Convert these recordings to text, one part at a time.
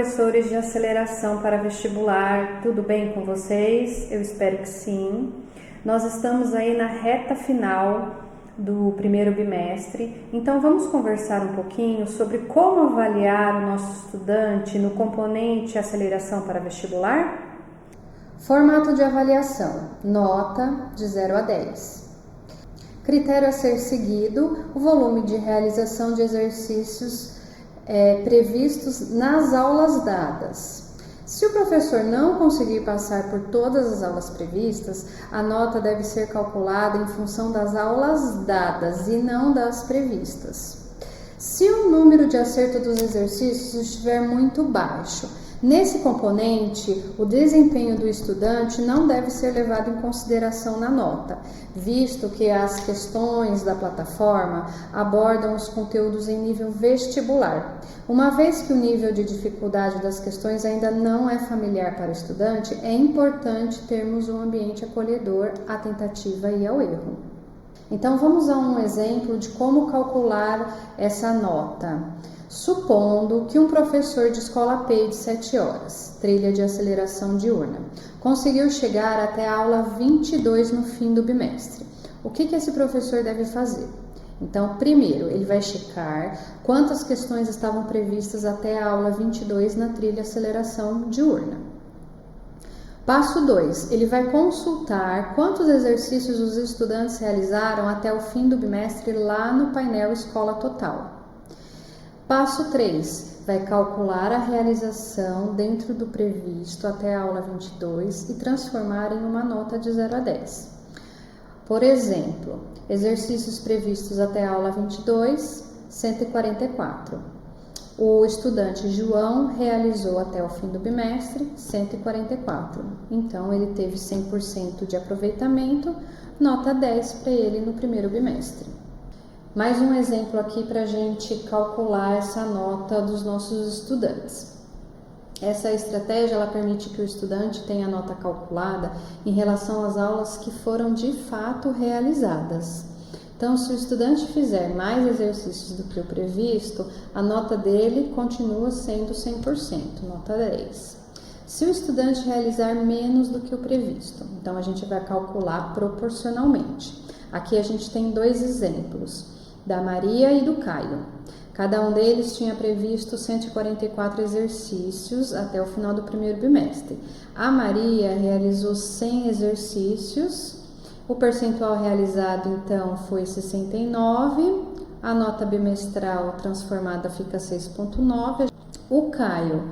professores de aceleração para vestibular, tudo bem com vocês? Eu espero que sim. Nós estamos aí na reta final do primeiro bimestre, então vamos conversar um pouquinho sobre como avaliar o nosso estudante no componente aceleração para vestibular? Formato de avaliação: nota de 0 a 10. Critério a ser seguido: o volume de realização de exercícios previstos nas aulas dadas. Se o professor não conseguir passar por todas as aulas previstas, a nota deve ser calculada em função das aulas dadas e não das previstas. Se o número de acerto dos exercícios estiver muito baixo, nesse componente, o desempenho do estudante não deve ser levado em consideração na nota, visto que as questões da plataforma abordam os conteúdos em nível vestibular. Uma vez que o nível de dificuldade das questões ainda não é familiar para o estudante, é importante termos um ambiente acolhedor à tentativa e ao erro. Então, vamos a um exemplo de como calcular essa nota. Supondo que um professor de escola P de 7 horas, trilha de aceleração diurna, conseguiu chegar até a aula 22 no fim do bimestre. O que esse professor deve fazer? Então, primeiro, ele vai checar quantas questões estavam previstas até a aula 22 na trilha aceleração diurna. Passo 2, ele vai consultar quantos exercícios os estudantes realizaram até o fim do bimestre lá no painel Escola Total. Passo 3, vai calcular a realização dentro do previsto até a aula 22 e transformar em uma nota de 0 a 10. Por exemplo, exercícios previstos até a aula 22, 144. O estudante João realizou até o fim do bimestre 144. Então, ele teve 100% de aproveitamento, nota 10 para ele no primeiro bimestre. Mais um exemplo aqui para a gente calcular essa nota dos nossos estudantes. Essa estratégia ela permite que o estudante tenha a nota calculada em relação às aulas que foram de fato realizadas. Então, se o estudante fizer mais exercícios do que o previsto, a nota dele continua sendo 100%, nota 10. Se o estudante realizar menos do que o previsto, então a gente vai calcular proporcionalmente. Aqui a gente tem dois exemplos, da Maria e do Caio. Cada um deles tinha previsto 144 exercícios até o final do primeiro bimestre. A Maria realizou 100 exercícios. O percentual realizado, então, foi 69, a nota bimestral transformada fica 6,9. O Caio,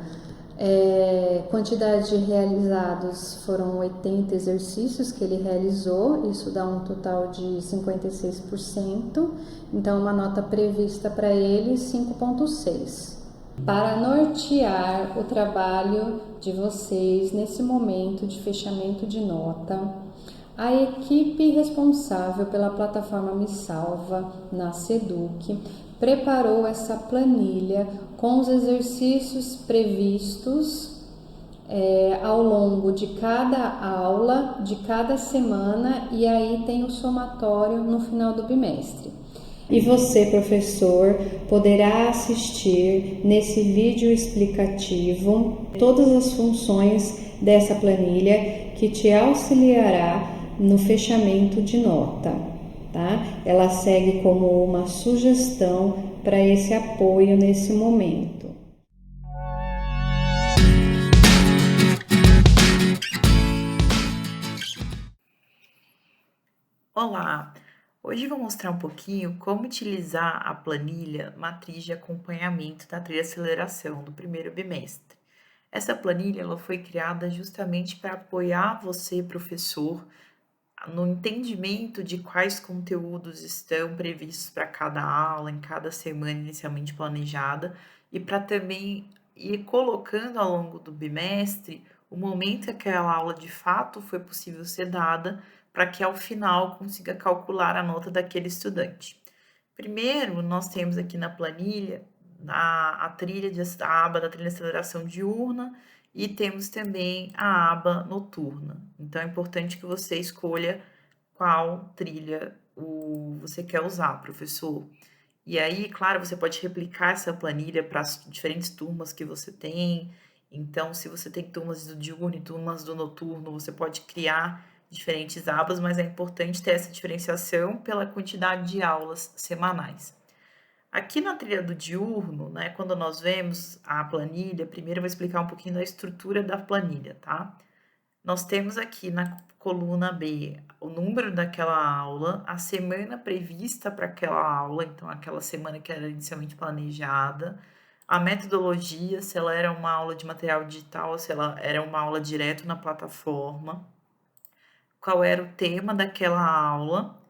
quantidade de realizados foram 80 exercícios que ele realizou, isso dá um total de 56%, então uma nota prevista para ele 5,6. Para nortear o trabalho de vocês nesse momento de fechamento de nota, a equipe responsável pela plataforma Me Salva, na SEDUC, preparou essa planilha com os exercícios previstos ao longo de cada aula, de cada semana, e aí tem o somatório no final do bimestre. E você, professor, poderá assistir nesse vídeo explicativo todas as funções dessa planilha que te auxiliará no fechamento de nota, tá? Ela segue como uma sugestão para esse apoio nesse momento. Olá! Hoje vou mostrar um pouquinho como utilizar a planilha matriz de acompanhamento da trilha aceleração do primeiro bimestre. Essa planilha ela foi criada justamente para apoiar você, professor, no entendimento de quais conteúdos estão previstos para cada aula, em cada semana inicialmente planejada, e para também ir colocando ao longo do bimestre o momento que aquela aula de fato foi possível ser dada, para que ao final consiga calcular a nota daquele estudante. Primeiro, nós temos aqui na planilha a aba da trilha de aceleração diurna, e temos também a aba noturna. Então, é importante que você escolha qual trilha você quer usar, professor. E aí, claro, você pode replicar essa planilha para as diferentes turmas que você tem. Então, se você tem turmas do diurno e turmas do noturno, você pode criar diferentes abas, mas é importante ter essa diferenciação pela quantidade de aulas semanais. Aqui na trilha do diurno, né, quando nós vemos a planilha, primeiro eu vou explicar um pouquinho da estrutura da planilha, tá? Nós temos aqui na coluna B o número daquela aula, a semana prevista para aquela aula, então aquela semana que era inicialmente planejada, a metodologia, se ela era uma aula de material digital ou se ela era uma aula direto na plataforma, qual era o tema daquela aula,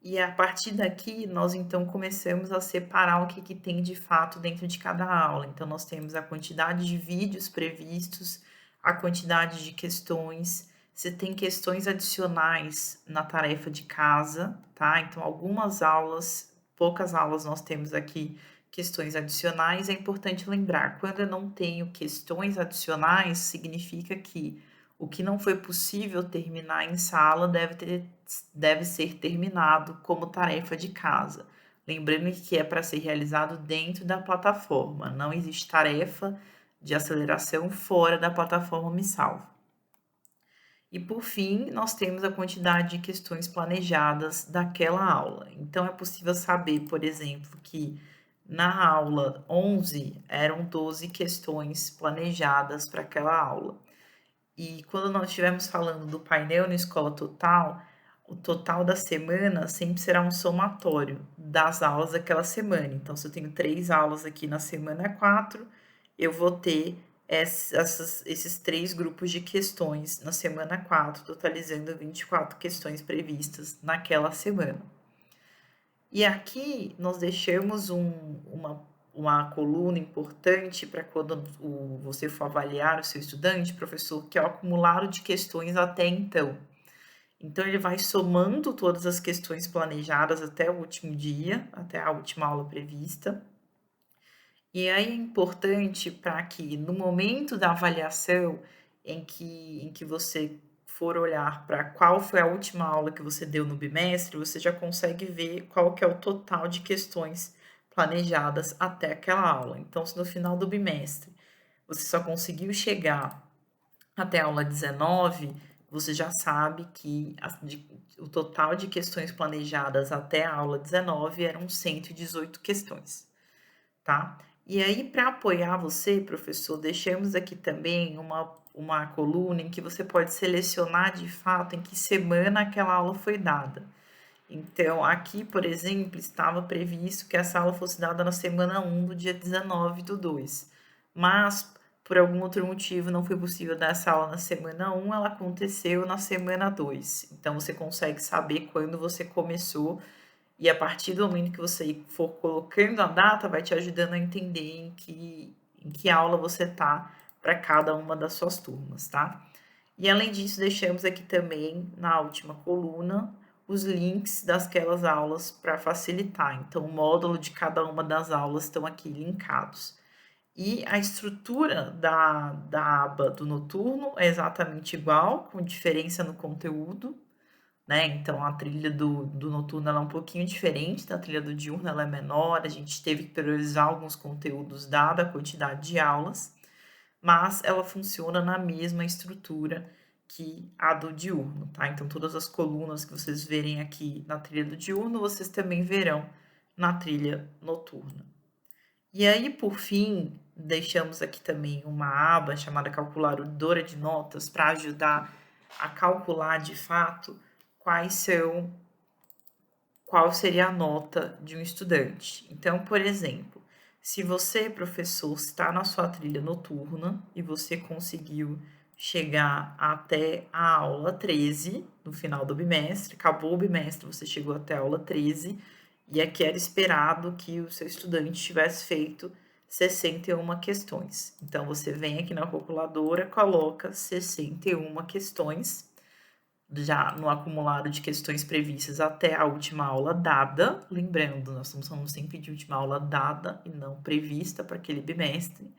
e a partir daqui nós então começamos a separar o que tem de fato dentro de cada aula. Então nós temos a quantidade de vídeos previstos, a quantidade de questões, se tem questões adicionais na tarefa de casa, tá? Então algumas aulas, poucas aulas nós temos aqui questões adicionais. É importante lembrar, quando eu não tenho questões adicionais, significa que o que não foi possível terminar em sala deve ser terminado como tarefa de casa. Lembrando que é para ser realizado dentro da plataforma, não existe tarefa de aceleração fora da plataforma Me Salva. E por fim, nós temos a quantidade de questões planejadas daquela aula. Então é possível saber, por exemplo, que na aula 11 eram 12 questões planejadas para aquela aula. E quando nós estivermos falando do painel na escola total, o total da semana sempre será um somatório das aulas daquela semana. Então, se eu tenho 3 aulas aqui na semana 4, eu vou ter esses 3 grupos de questões na semana 4, totalizando 24 questões previstas naquela semana. E aqui nós deixamos uma coluna importante para quando você for avaliar o seu estudante, professor, que é o acumulado de questões até então. Então, ele vai somando todas as questões planejadas até o último dia, até a última aula prevista. E aí é importante para que no momento da avaliação em que você for olhar para qual foi a última aula que você deu no bimestre, você já consegue ver qual que é o total de questões planejadas até aquela aula. Então, se no final do bimestre você só conseguiu chegar até a aula 19, você já sabe que o total de questões planejadas até a aula 19 eram 118 questões, tá? E aí, para apoiar você, professor, deixamos aqui também uma coluna em que você pode selecionar de fato em que semana aquela aula foi dada. Então, aqui, por exemplo, estava previsto que essa aula fosse dada na semana 1 do dia 19/2, mas por algum outro motivo não foi possível dar essa aula na semana 1, ela aconteceu na semana 2. Então, você consegue saber quando você começou e a partir do momento que você for colocando a data, vai te ajudando a entender em que aula você está para cada uma das suas turmas, tá? E além disso, deixamos aqui também, na última coluna, os links daquelas aulas para facilitar. Então, o módulo de cada uma das aulas estão aqui linkados. E a estrutura da aba do noturno é exatamente igual, com diferença no conteúdo, né? Então, a trilha do noturno ela é um pouquinho diferente da trilha do diurno, ela é menor, a gente teve que priorizar alguns conteúdos dada a quantidade de aulas, mas ela funciona na mesma estrutura que a do diurno, tá? Então, todas as colunas que vocês verem aqui na trilha do diurno, vocês também verão na trilha noturna. E aí, por fim, deixamos aqui também uma aba chamada calculadora de notas para ajudar a calcular de fato qual seria a nota de um estudante. Então, por exemplo, se você, professor, está na sua trilha noturna e você conseguiu chegar até a aula 13 no final do bimestre, acabou o bimestre, você chegou até a aula 13, e aqui era esperado que o seu estudante tivesse feito 61 questões. Então, você vem aqui na calculadora, coloca 61 questões, já no acumulado de questões previstas até a última aula dada. Lembrando, nós estamos falando sempre de última aula dada e não prevista para aquele bimestre.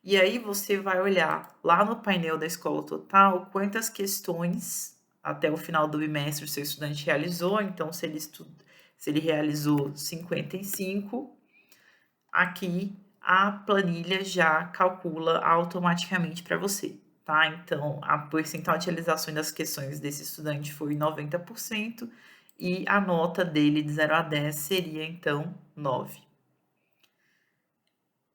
E aí você vai olhar lá no painel da escola total quantas questões até o final do bimestre o seu estudante realizou. Então, se ele Se ele realizou 55, aqui a planilha já calcula automaticamente para você, tá? Então, a percentual de realização das questões desse estudante foi 90% e a nota dele de 0 a 10 seria, então, 9.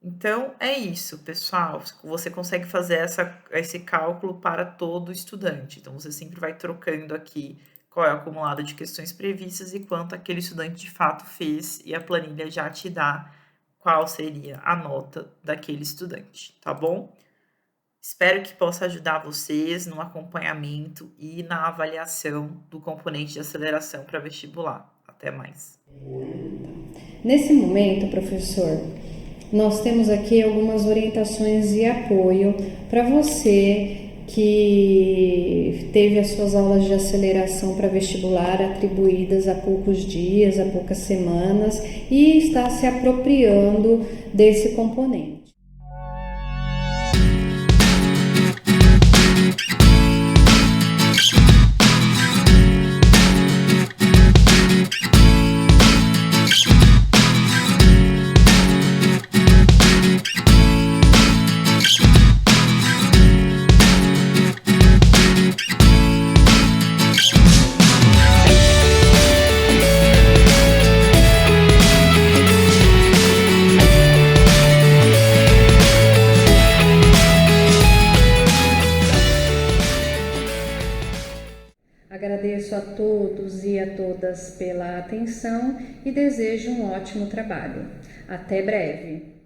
Então, é isso, pessoal. Você consegue fazer esse cálculo para todo estudante. Então, você sempre vai trocando aqui qual é o acumulado de questões previstas e quanto aquele estudante de fato fez, e a planilha já te dá qual seria a nota daquele estudante, tá bom? Espero que possa ajudar vocês no acompanhamento e na avaliação do componente de aceleração para vestibular. Até mais. Nesse momento, professor, nós temos aqui algumas orientações e apoio para você que teve as suas aulas de aceleração para vestibular atribuídas há poucos dias, há poucas semanas e está se apropriando desse componente. Agradeço a todos e a todas pela atenção e desejo um ótimo trabalho. Até breve!